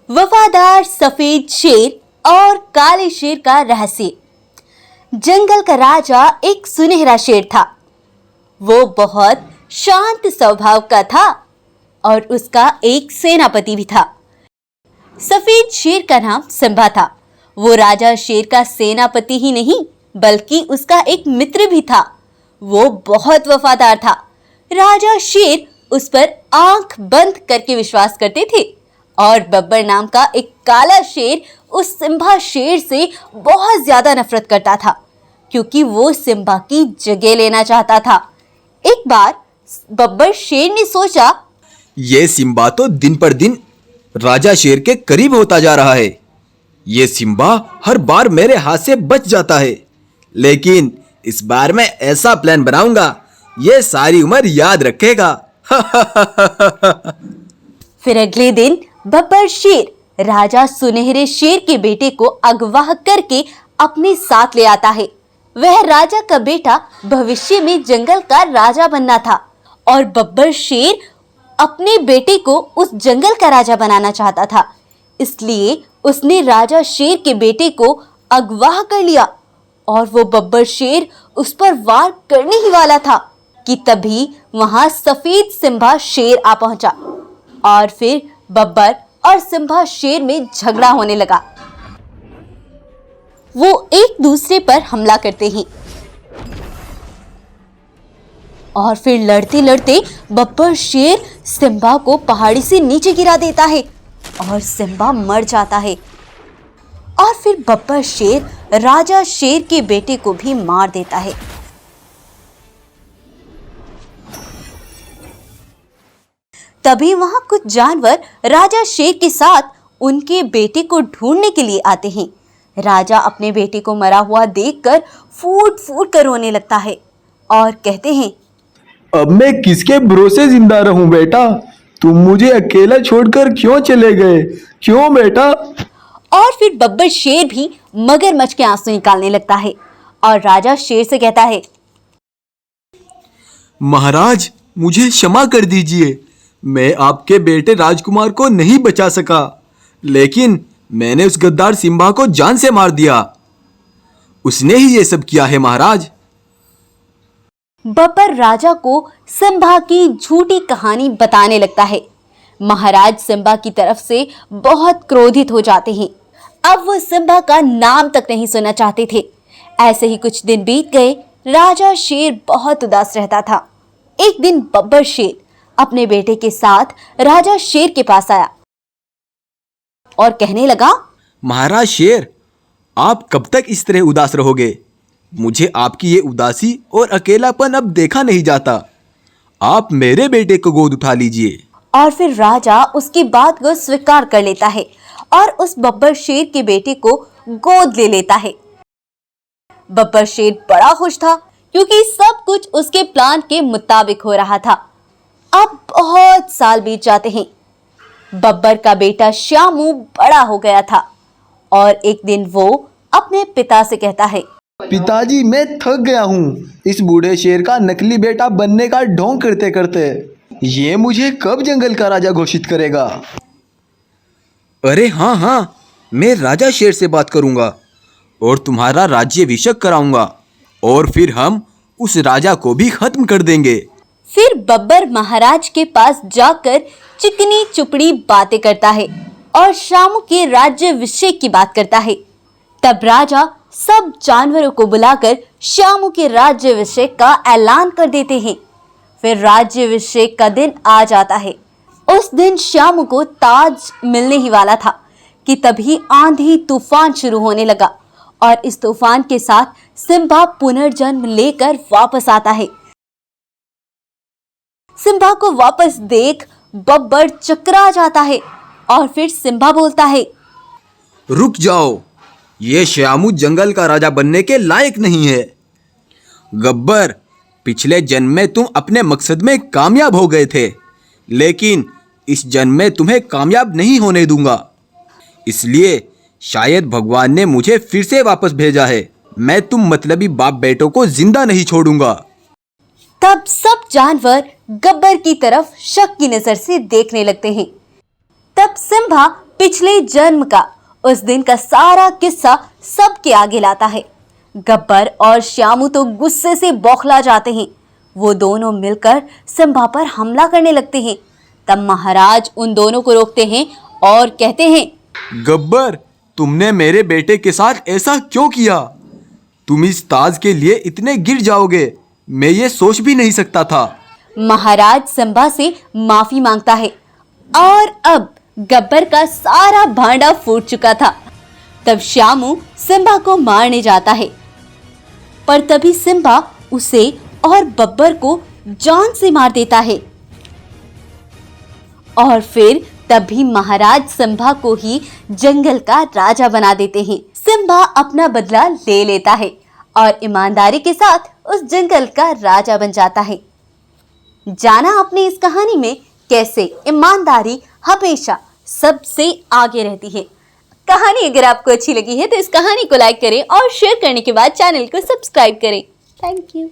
वफादार सफेद शेर और काले शेर का रहस्य। जंगल का राजा एक सुनहरा शेर था। वो बहुत शांत स्वभाव का था और उसका एक सेनापति भी था। सफेद शेर का नाम सिम्बा था। वो राजा शेर का सेनापति ही नहीं बल्कि उसका एक मित्र भी था। वो बहुत वफादार था। राजा शेर उस पर आंख बंद करके विश्वास करते थे और बब्बर नाम का एक काला शेर उस सिम्बा शेर से बहुत ज्यादा नफरत करता था क्योंकि वो सिम्बा की जगह लेना चाहता था। एक बार बब्बर शेर ने सोचा, ये सिम्बा तो दिन पर दिन राजा शेर के करीब होता जा रहा है। ये सिम्बा हर बार मेरे हाथ से बच जाता है, लेकिन इस बार मैं ऐसा प्लान बनाऊंगा ये सारी उम्र याद रखेगा। फिर अगले दिन बब्बर शेर राजा सुनहरे शेर के बेटे को अगवा करके अपने साथ ले आता है। वह राजा का बेटा भविष्य में जंगल का राजा बनना था और बब्बर शेर अपने बेटे को उस जंगल का राजा बनाना चाहता था। इसलिए उसने राजा शेर के बेटे को अगवा कर लिया और वो बब्बर शेर उस पर वार करने ही वाला था कि तभी वहां सफेद सिम्बा शेर आ पहुंचा और फिर बब्बर और सिम्बा शेर में झगड़ा होने लगा। वो एक दूसरे पर हमला करते हैं और फिर लड़ते लड़ते बब्बर शेर सिम्बा को पहाड़ी से नीचे गिरा देता है और सिम्बा मर जाता है। और फिर बब्बर शेर राजा शेर के बेटे को भी मार देता है। तभी वहां कुछ जानवर राजा शेर के साथ उनके बेटे को ढूंढने के लिए आते हैं। राजा अपने बेटे को मरा हुआ देखकर फूट फूट कर रोने लगता है और कहते हैं, अब मैं किसके भरोसे जिंदा रहूं बेटा? तुम मुझे अकेला छोड़कर क्यों चले गए? क्यों बेटा? और फिर बब्बर शेर भी मगरमच्छ के आंसू निकालने लगता है और राजा शेर से कहता है, महाराज मुझे क्षमा कर दीजिए। मैं आपके बेटे राजकुमार को नहीं बचा सका, लेकिन मैंने उस गद्दार सिम्बा को जान से मार दिया। उसने ही ये सब किया है महाराज। बब्बर राजा को सिम्बा की झूठी कहानी बताने लगता है। महाराज सिम्बा की तरफ से बहुत क्रोधित हो जाते हैं। अब वो सिम्बा का नाम तक नहीं सुनना चाहते थे। ऐसे ही कुछ दिन बीत गए। राजा शेर बहुत उदास रहता था। एक दिन बब्बर शेर अपने बेटे के साथ राजा शेर के पास आया और कहने लगा, महाराज शेर, आप कब तक इस तरह उदास रहोगे? मुझे आपकी ये उदासी और अकेलापन अब देखा नहीं जाता। आप मेरे बेटे को गोद उठा लीजिए। और फिर राजा उसकी बात को स्वीकार कर लेता है और उस बब्बर शेर के बेटे को गोद ले लेता है। बब्बर शेर बड़ा खुश था क्योंकि सब कुछ उसके प्लान के मुताबिक हो रहा था। अब बहुत साल बीत जाते हैं। बब्बर का बेटा श्यामू बड़ा हो गया था और एक दिन वो अपने पिता से कहता है, पिताजी मैं थक गया हूँ इस बूढ़े शेर का नकली बेटा बनने का ढोंग करते करते। ये मुझे कब जंगल का राजा घोषित करेगा? अरे हाँ, मैं राजा शेर से बात करूंगा और तुम्हारा राज्याभिषेक कराऊंगा और फिर हम उस राजा को भी खत्म कर देंगे। फिर बब्बर महाराज के पास जाकर चिकनी चुपड़ी बातें करता है और श्यामू के राज्याभिषेक की बात करता है। तब राजा सब जानवरों को बुलाकर श्यामू के राज्याभिषेक का ऐलान कर देते हैं। फिर राज्याभिषेक का दिन आ जाता है। उस दिन श्यामू को ताज मिलने ही वाला था कि तभी आंधी तूफान शुरू होने लगा और इस तूफान के साथ सिम्बा पुनर्जन्म लेकर वापस आता है। सिम्बा को वापस देख बब्बर चकरा जाता है और फिर सिम्बा बोलता है, रुक जाओ, ये श्यामू जंगल का राजा बनने के लायक नहीं है। गब्बर, पिछले जन्म में तुम अपने मकसद में कामयाब हो गए थे, लेकिन इस जन्म में तुम्हें कामयाब नहीं होने दूंगा। इसलिए शायद भगवान ने मुझे फिर से वापस भेजा है। मैं तुम मतलबी बाप बेटों को जिंदा नहीं छोड़ूंगा। तब सब जानवर गब्बर की तरफ शक की नजर से देखने लगते हैं। तब सिम्बा पिछले जन्म का उस दिन का सारा किस्सा सबके आगे लाता है। गब्बर और श्यामू तो गुस्से से बौखला जाते हैं। वो दोनों मिलकर सिम्बा पर हमला करने लगते हैं। तब महाराज उन दोनों को रोकते हैं और कहते हैं, गब्बर, तुमने मेरे बेटे के साथ ऐसा क्यों किया? तुम इस ताज के लिए इतने गिर जाओगे, मैं ये सोच भी नहीं सकता था। महाराज सिम्बा से माफी मांगता है और अब गब्बर का सारा भांडा फूट चुका था। तब श्यामू सिम्बा को मारने जाता है, पर तभी सिम्बा उसे और बब्बर को जान से मार देता है। और फिर तभी महाराज सिम्बा को ही जंगल का राजा बना देते हैं। सिम्बा अपना बदला ले लेता है और ईमानदारी के साथ उस जंगल का राजा बन जाता है। जाना आपने इस कहानी में कैसे ईमानदारी हमेशा सबसे आगे रहती है। कहानी अगर आपको अच्छी लगी है तो इस कहानी को लाइक करें और शेयर करने के बाद चैनल को सब्सक्राइब करें। Thank you.